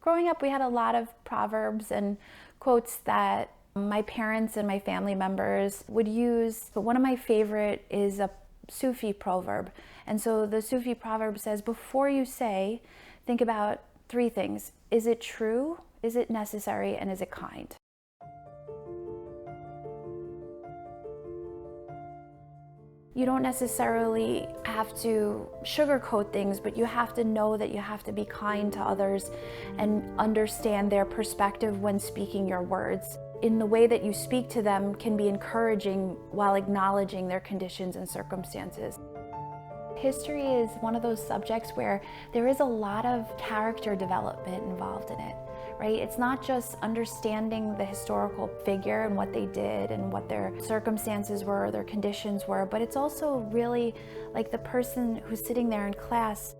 Growing up, we had a lot of proverbs and quotes that my parents and my family members would use, but one of my favorite is a Sufi proverb. And so the Sufi proverb says, before you say, think about three things. Is it true? Is it necessary? And is it kind? You don't necessarily have to sugarcoat things, but you have to know that you have to be kind to others and understand their perspective when speaking your words. In the way that you speak to them can be encouraging while acknowledging their conditions and circumstances. History is one of those subjects where there is a lot of character development involved in it, right? It's not just understanding the historical figure and what they did and what their circumstances were, their conditions were, but it's also really like the person who's sitting there in class.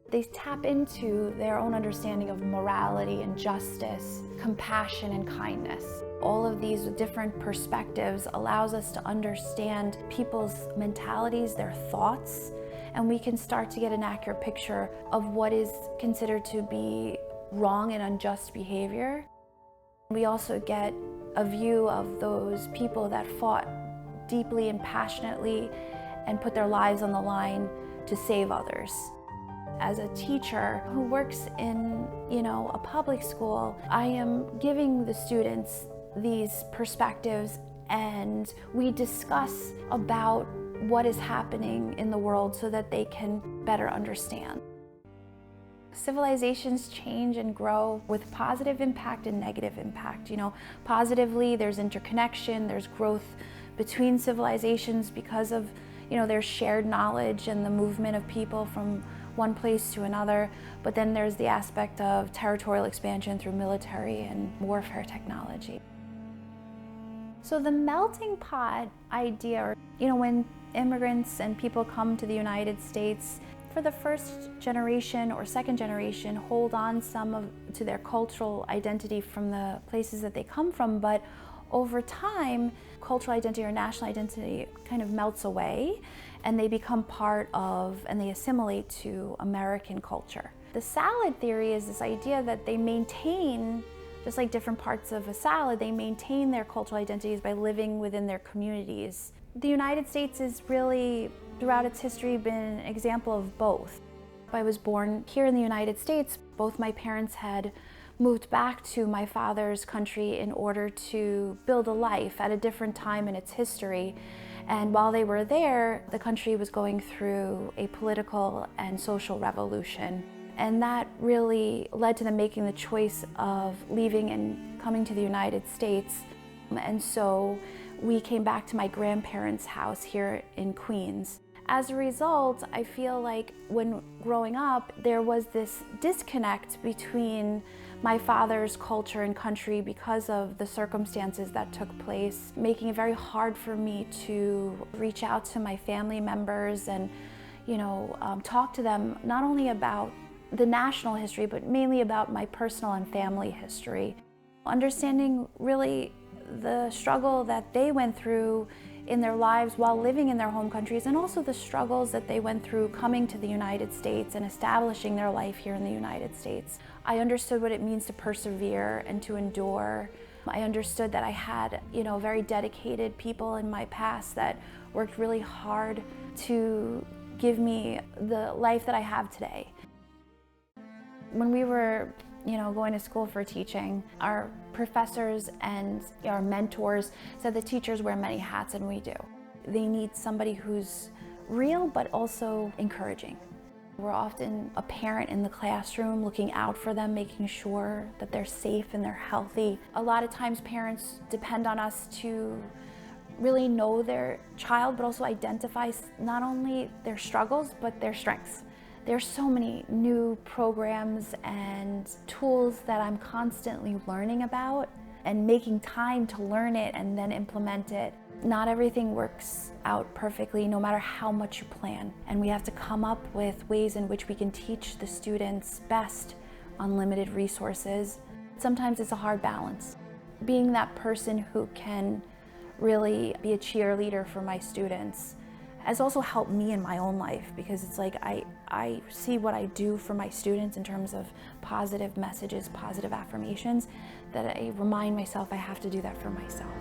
They tap into their own understanding of morality and justice, compassion and kindness. All of these different perspectives allows us to understand people's mentalities, their thoughts, and we can start to get an accurate picture of what is considered to be wrong and unjust behavior. We also get a view of those people that fought deeply and passionately and put their lives on the line to save others. As a teacher who works in, a public school, I am giving the students these perspectives, and we discuss about what is happening in the world so that they can better understand. Civilizations change and grow with positive impact and negative impact. Positively, there's interconnection, there's growth between civilizations because of, there's shared knowledge and the movement of people from one place to another, but then there's the aspect of territorial expansion through military and warfare technology. So the melting pot idea, when immigrants and people come to the United States, for the first generation or second generation, hold on to their cultural identity from the places that they come from, but over time, cultural identity or national identity kind of melts away and they become part of and they assimilate to American culture. The salad theory is this idea that they maintain, just like different parts of a salad, they maintain their cultural identities by living within their communities. The United States has really, throughout its history, been an example of both. I was born here in the United States. Both my parents had moved back to my father's country in order to build a life at a different time in its history. And while they were there, the country was going through a political and social revolution. And that really led to them making the choice of leaving and coming to the United States. And so we came back to my grandparents' house here in Queens. As a result, I feel like when growing up, there was this disconnect between my father's culture and country because of the circumstances that took place, making it very hard for me to reach out to my family members and, talk to them not only about the national history, but mainly about my personal and family history. Understanding really the struggle that they went through in their lives while living in their home countries, and also the struggles that they went through coming to the United States and establishing their life here in the United States. I understood what it means to persevere and to endure. I understood that I had, very dedicated people in my past that worked really hard to give me the life that I have today. When we were going to school for teaching, our professors and our mentors said the teachers wear many hats, and we do. They need somebody who's real but also encouraging. We're often a parent in the classroom looking out for them, making sure that they're safe and they're healthy. A lot of times parents depend on us to really know their child, but also identify not only their struggles, but their strengths. There's so many new programs and tools that I'm constantly learning about and making time to learn it and then implement it. Not everything works out perfectly, no matter how much you plan. And we have to come up with ways in which we can teach the students best on limited resources. Sometimes it's a hard balance. Being that person who can really be a cheerleader for my students has also helped me in my own life, because it's like I see what I do for my students in terms of positive messages, positive affirmations, that I remind myself I have to do that for myself.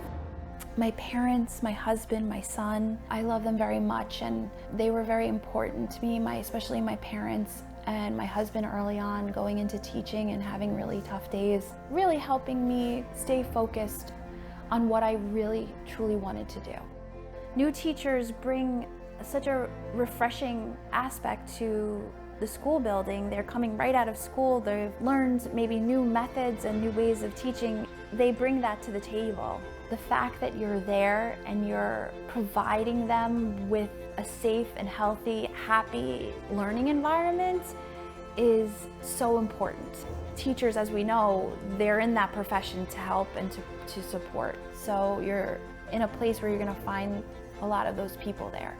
My parents, my husband, my son, I love them very much, and they were very important to me, especially my parents and my husband early on, going into teaching and having really tough days, really helping me stay focused on what I really truly wanted to do. New teachers bring such a refreshing aspect to the school building. They're coming right out of school, they've learned maybe new methods and new ways of teaching. They bring that to the table. The fact that you're there and you're providing them with a safe and healthy, happy learning environment is so important. Teachers, as we know, they're in that profession to help and to support. So you're in a place where you're going to find a lot of those people there.